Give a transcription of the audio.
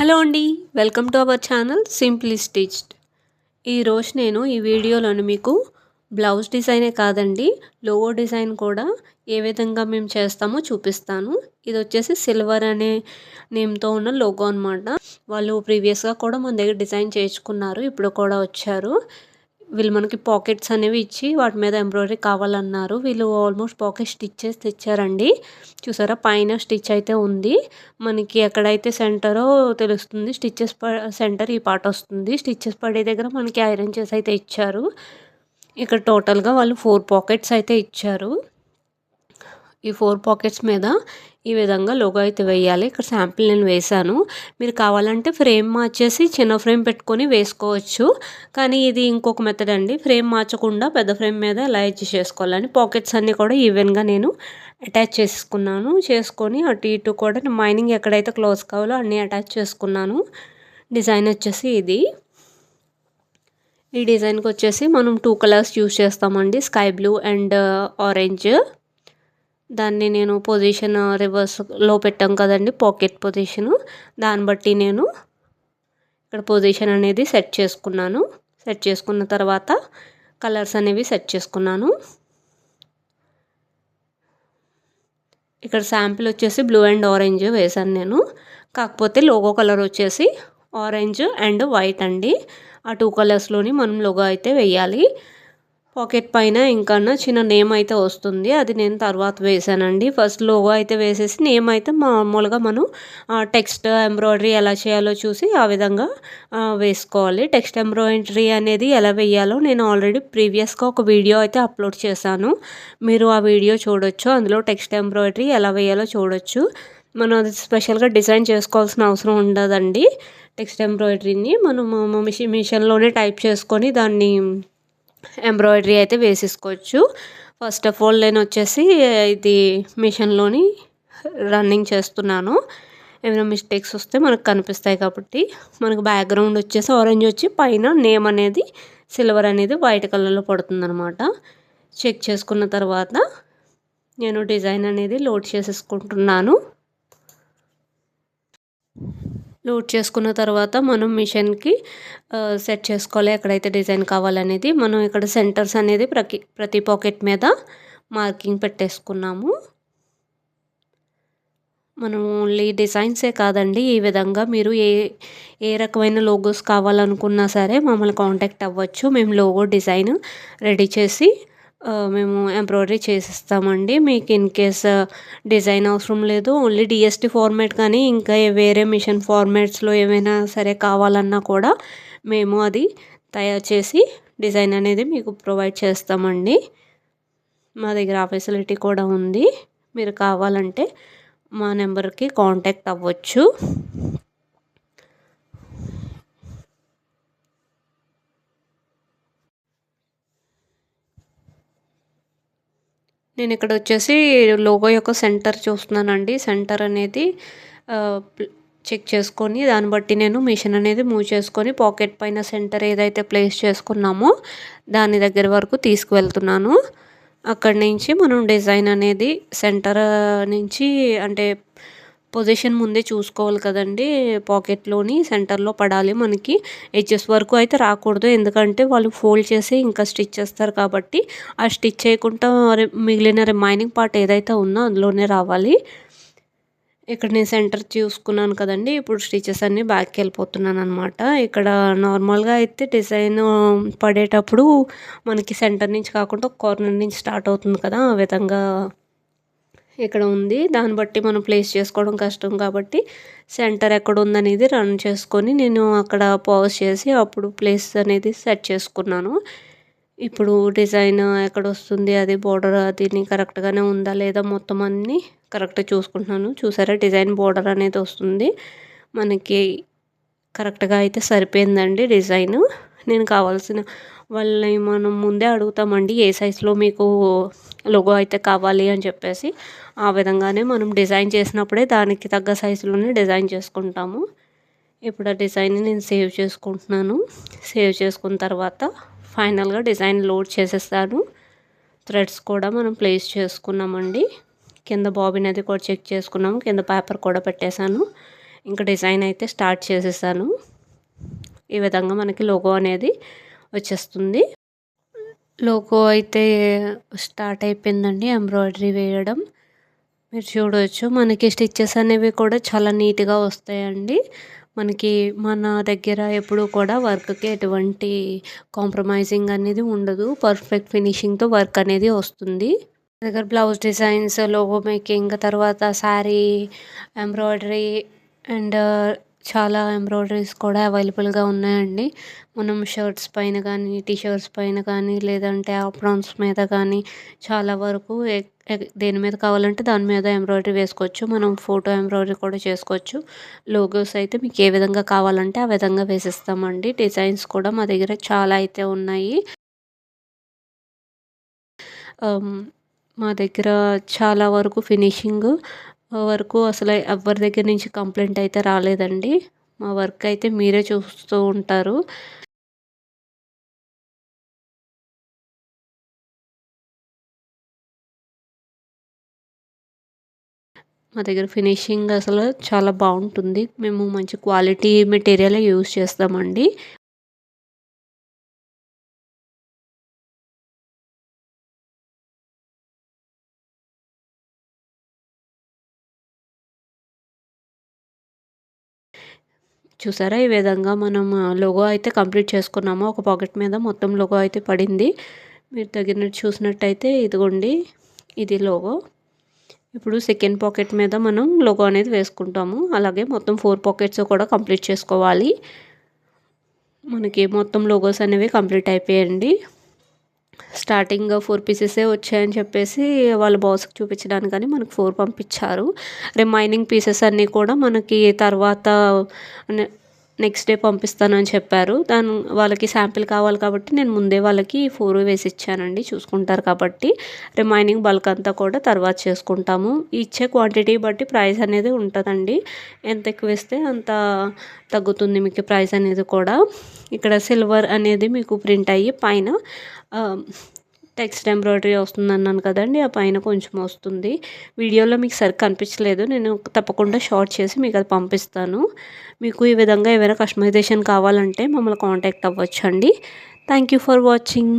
Hello అండి, welcome to our channel simply stitched. ఈరోజు నేను ఈ వీడియోలోని మీకు బ్లౌజ్ డిజైనే కాదండి, లోగో డిజైన్ కూడా ఏ విధంగా మేము చేస్తామో చూపిస్తాను. ఇది వచ్చేసి సిల్వర్ అనే నేమ్తో ఉన్న లోగో అనమాట. వాళ్ళు ప్రీవియస్గా కూడా మన దగ్గర డిజైన్ చేయించుకున్నారు, ఇప్పుడు కూడా వచ్చారు. వీళ్ళు మనకి పాకెట్స్ అనేవి ఇచ్చి వాటి మీద ఎంబ్రాయిడరీ కావాలన్నారు. వీళ్ళు ఆల్మోస్ట్ పాకెట్ స్టిచ్ చేసి తెచ్చారండి. చూసారా, పైన స్టిచ్ అయితే ఉంది. మనకి ఎక్కడైతే సెంటరో తెలుస్తుంది. స్టిచ్చెస్ సెంటర్ ఈ పార్ట్ వస్తుంది. స్టిచ్చెస్ పడే దగ్గర మనకి ఐరన్ చేసి అయితే ఇచ్చారు. ఇక్కడ టోటల్గా వాళ్ళు 4 పాకెట్స్ అయితే ఇచ్చారు. ఈ 4 పాకెట్స్ మీద ఈ విధంగా లోగో అయితే వేయాలి. ఇక్కడ శాంపిల్ నేను వేశాను. మీరు కావాలంటే ఫ్రేమ్ మార్చేసి చిన్న ఫ్రేమ్ పెట్టుకొని వేసుకోవచ్చు. కానీ ఇది ఇంకొక మెథడ్ అండి, ఫ్రేమ్ మార్చకుండా పెద్ద ఫ్రేమ్ మీద ఎలా అడ్జస్ట్ చేసుకోవాలని. పాకెట్స్ అన్నీ కూడా ఈవెన్గా నేను అటాచ్ చేసుకొని అటు ఇటు కూడా మైనింగ్ ఎక్కడైతే క్లోజ్ కావాలో అన్నీ అటాచ్ చేసుకున్నాను. డిజైన్ వచ్చేసి ఇది. ఈ డిజైన్కి వచ్చేసి మనం 2 కలర్స్ యూస్ చేస్తామండి, స్కై బ్లూ అండ్ ఆరెంజ్. దాన్ని నేను పొజిషన్ రివర్స్లో పెట్టాం కదండి, పాకెట్ పొజిషను. దాన్ని బట్టి నేను ఇక్కడ పొజిషన్ అనేది సెట్ చేసుకున్న తర్వాత కలర్స్ అనేవి సెట్ చేసుకున్నాను. ఇక్కడ శాంపిల్ వచ్చేసి బ్లూ అండ్ ఆరెంజ్ వేసాను నేను. కాకపోతే లోగో కలర్ వచ్చేసి ఆరెంజ్ అండ్ వైట్ అండి. ఆ 2 కలర్స్లోని మనం లోగో అయితే వేయాలి. పాకెట్ పైన ఇంకా చిన్న నేమ్ అయితే వస్తుంది, అది నేను తర్వాత వేసానండి. ఫస్ట్ లోగో అయితే వేసేసి నేమ్ అయితే మామూలుగా మనం టెక్స్ట్ ఎంబ్రాయిడరీ ఎలా చేయాలో చూసి ఆ విధంగా వేసుకోవాలి. టెక్స్ట్ ఎంబ్రాయిడరీ అనేది ఎలా వేయాలో నేను ఆల్రెడీ ప్రీవియస్గా ఒక వీడియో అయితే అప్లోడ్ చేశాను, మీరు ఆ వీడియో చూడొచ్చు. అందులో టెక్స్ట్ ఎంబ్రాయిడరీ ఎలా వేయాలో చూడొచ్చు. మనం అది స్పెషల్గా డిజైన్ చేసుకోవాల్సిన అవసరం ఉండదండి. టెక్స్ట్ ఎంబ్రాయిడరీని మనం మిషన్లోనే టైప్ చేసుకొని దాన్ని ఎంబ్రాయిడరీ అయితే వేసేసుకోవచ్చు. ఫస్ట్ ఆఫ్ ఆల్ నేను వచ్చేసి ఇది మిషన్లోని రన్నింగ్ చేస్తున్నాను. ఏమైనా మిస్టేక్స్ వస్తే మనకు కనిపిస్తాయి కాబట్టి. మనకు బ్యాక్గ్రౌండ్ వచ్చేసి ఆరెంజ్ వచ్చి పైన నేమ్ అనేది సిల్వర్ అనేది వైట్ కలర్లో పడుతుందన్నమాట. చెక్ చేసుకున్న తర్వాత నేను డిజైన్ అనేది లోడ్ చేసేసుకుంటున్నాను. లోడ్ చేసుకున్న తర్వాత మనం మిషన్కి సెట్ చేసుకోవాలి ఎక్కడైతే డిజైన్ కావాలనేది. మనం ఇక్కడ సెంటర్స్ అనేది ప్రతి పాకెట్ మీద మార్కింగ్ పెట్టేసుకున్నాము. మనం ఓన్లీ డిజైన్సే కాదండి, ఈ విధంగా మీరు ఏ రకమైన లోగోస్ కావాలనుకున్నా సరే మమ్మల్ని కాంటాక్ట్ అవ్వచ్చు. మేము లోగో డిజైన్ రెడీ చేసి మేము ఎంబ్రాయిడరీ చేసిస్తామండి. మీకు ఇన్ కేస్ డిజైన్ అవసరం లేదు, ఓన్లీ డిఎస్టీ ఫార్మాట్ కానీ ఇంకా వేరే మిషన్ ఫార్మాట్స్లో ఏమైనా సరే కావాలన్నా కూడా మేము అది తయారు చేసి డిజైన్ అనేది మీకు ప్రొవైడ్ చేస్తామండి. మా దగ్గర ఆ ఫెసిలిటీ కూడా ఉంది. మీరు కావాలంటే మా నెంబర్కి కాంటాక్ట్ అవ్వచ్చు. నేను ఇక్కడ వచ్చేసి లోగో యొక్క సెంటర్ చూస్తున్నానండి. సెంటర్ అనేది చెక్ చేసుకొని దాన్ని బట్టి నేను మిషన్ అనేది మూవ్ చేసుకొని పాకెట్ పైన సెంటర్ ఏదైతే ప్లేస్ చేసుకున్నామో దాని దగ్గర వరకు తీసుకువెళ్తున్నాను. అక్కడి నుంచి మనం డిజైన్ అనేది సెంటర్ నుంచి అంటే పొజిషన్ ముందే చూసుకోవాలి కదండి. పాకెట్లోని సెంటర్లో పడాలి, మనకి ఎడ్జెస్ వరకు అయితే రాకూడదు. ఎందుకంటే వాళ్ళు ఫోల్డ్ చేసి ఇంకా స్టిచ్ చేస్తారు కాబట్టి ఆ స్టిచ్ చేయకుండా మిగిలిన రిమైనింగ్ పార్ట్ ఏదైతే ఉందో అందులోనే రావాలి. ఇక్కడ నేను సెంటర్ చూసుకున్నాను కదండి. ఇప్పుడు స్టిచెస్ అన్నీ బ్యాక్కి వెళ్ళిపోతున్నాను అనమాట. ఇక్కడ నార్మల్గా అయితే డిజైన్ పడేటప్పుడు మనకి సెంటర్ నుంచి కాకుండా కార్నర్ నుంచి స్టార్ట్ అవుతుంది కదా, ఆ విధంగా ఇక్కడ ఉంది. దాన్ని బట్టి మనం ప్లేస్ చేసుకోవడం కష్టం కాబట్టి సెంటర్ ఎక్కడ ఉందనేది రన్ చేసుకొని నేను అక్కడ పాజ్ చేసి అప్పుడు ప్లేస్ అనేది సెట్ చేసుకున్నాను. ఇప్పుడు డిజైన్ ఎక్కడ వస్తుంది, అది బోర్డర్ అది కరెక్ట్గానే ఉందా లేదా మొత్తం అన్నీ కరెక్ట్గా చూసుకుంటున్నాను. చూసారా, డిజైన్ బోర్డర్ అనేది వస్తుంది మనకి కరెక్ట్గా అయితే సరిపోయిందండి డిజైన్. నేను కావాల్సిన వాళ్ళని మనం ముందే అడుగుతామండి ఏ సైజులో మీకు లోగో అయితే కావాలి అని చెప్పేసి. ఆ విధంగానే మనం డిజైన్ చేసినప్పుడే దానికి తగ్గ సైజులోనే డిజైన్ చేసుకుంటాము. ఇప్పుడు ఆ డిజైన్ని నేను సేవ్ చేసుకుంటున్నాను. సేవ్ చేసుకున్న తర్వాత ఫైనల్గా డిజైన్ లోడ్ చేసేస్తాను. థ్రెడ్స్ కూడా మనం ప్లేస్ చేసుకున్నామండి. కింద బాబిన్ అది కూడా చెక్ చేసుకున్నాము, కింద పేపర్ కూడా పెట్టేశాను. ఇంకా డిజైన్ అయితే స్టార్ట్ చేసేసాను. ఈ విధంగా మనకి లోగో అనేది వచ్చేస్తుంది. లోగో అయితే స్టార్ట్ అయిపోయిందండి ఎంబ్రాయిడరీ వేయడం. మీరు చూడవచ్చు మనకి స్టిచ్చెస్ అనేవి కూడా చాలా నీట్గా వస్తాయండి. మనకి మన దగ్గర ఎప్పుడూ కూడా వర్క్కి ఎటువంటి కాంప్రమైజింగ్ అనేది ఉండదు. పర్ఫెక్ట్ ఫినిషింగ్తో వర్క్ అనేది వస్తుంది. దగ్గర బ్లౌజ్ డిజైన్స్, లోగో మేకింగ్, తర్వాత శారీ ఎంబ్రాయిడరీ అండ్ చాలా ఎంబ్రాయిడరీస్ కూడా అవైలబుల్గా ఉన్నాయండి. మనం షర్ట్స్ పైన కానీ, టీ షర్ట్స్ పైన కానీ, లేదంటే ఆప్రాన్స్ మీద కానీ చాలా వరకు దేని మీద కావాలంటే దాని మీద ఎంబ్రాయిడరీ వేసుకోవచ్చు. మనం ఫోటో ఎంబ్రాయిడరీ కూడా చేసుకోవచ్చు. లోగోస్ అయితే మీకు ఏ విధంగా కావాలంటే ఆ విధంగా వేసిస్తామండి. డిజైన్స్ కూడా మా దగ్గర చాలా అయితే ఉన్నాయి. మా దగ్గర చాలా వరకు ఫినిషింగ్ వరకు అసలు ఎవ్వరి దగ్గర నుంచి కంప్లైంట్ అయితే రాలేదండి. మా వర్క్ అయితే మీరే చూస్తూ ఉంటారు. మా దగ్గర ఫినిషింగ్ అసలు చాలా బాగుంటుంది. మేము మంచి క్వాలిటీ మెటీరియలే యూజ్ చేస్తామండి. చూసారా ఈ విధంగా మనం లోగో అయితే కంప్లీట్ చేసుకున్నాము. ఒక పాకెట్ మీద మొత్తం లోగో అయితే పడింది. మీరు తగినట్టు చూసినట్టయితే ఇదిగోండి ఇది లోగో. ఇప్పుడు సెకండ్ పాకెట్ మీద మనం లోగో అనేది వేసుకుంటాము. అలాగే మొత్తం 4 పాకెట్స్ కూడా కంప్లీట్ చేసుకోవాలి. మనకి మొత్తం లోగోస్ అనేవి కంప్లీట్ అయిపోయాయండి. స్టార్టింగ్ 4 పీసెసే వచ్చాయని చెప్పేసి వాళ్ళ బాస్కి చూపించడానికని మనకు 4 పంపించారు. రిమైనింగ్ పీసెస్ అన్నీ కూడా మనకి తర్వాత నెక్స్ట్ డే పంపిస్తానని చెప్పారు. వాళ్ళకి శాంపిల్ కావాలి కాబట్టి నేను ముందే వాళ్ళకి 4 వేసి ఇచ్చానండి. చూసుకుంటారు కాబట్టి రిమైనింగ్ బల్క్ అంతా కూడా తర్వాత చేసుకుంటాము. ఇచ్చే క్వాంటిటీ బట్టి ప్రైస్ అనేది ఉంటుందండి. ఎంత ఎక్కువ ఇస్తే అంత తగ్గుతుంది మీకు ప్రైస్ అనేది కూడా. ఇక్కడ సిల్వర్ అనేది మీకు ప్రింట్ అయ్యి పైన టెక్స్ట్ ఎంబ్రాయిడరీ వస్తుందన్నాను కదండి. ఆ పైన కొంచెం వస్తుంది. వీడియోలో మీకు సరిగ్గా కనిపించలేదు. నేను తప్పకుండా షార్ట్ చేసి మీకు అది పంపిస్తాను. మీకు ఈ విధంగా ఏవైనా కస్టమైజేషన్ కావాలంటే మమ్మల్ని కాంటాక్ట్ అవ్వచ్చండి. Thank you for watching.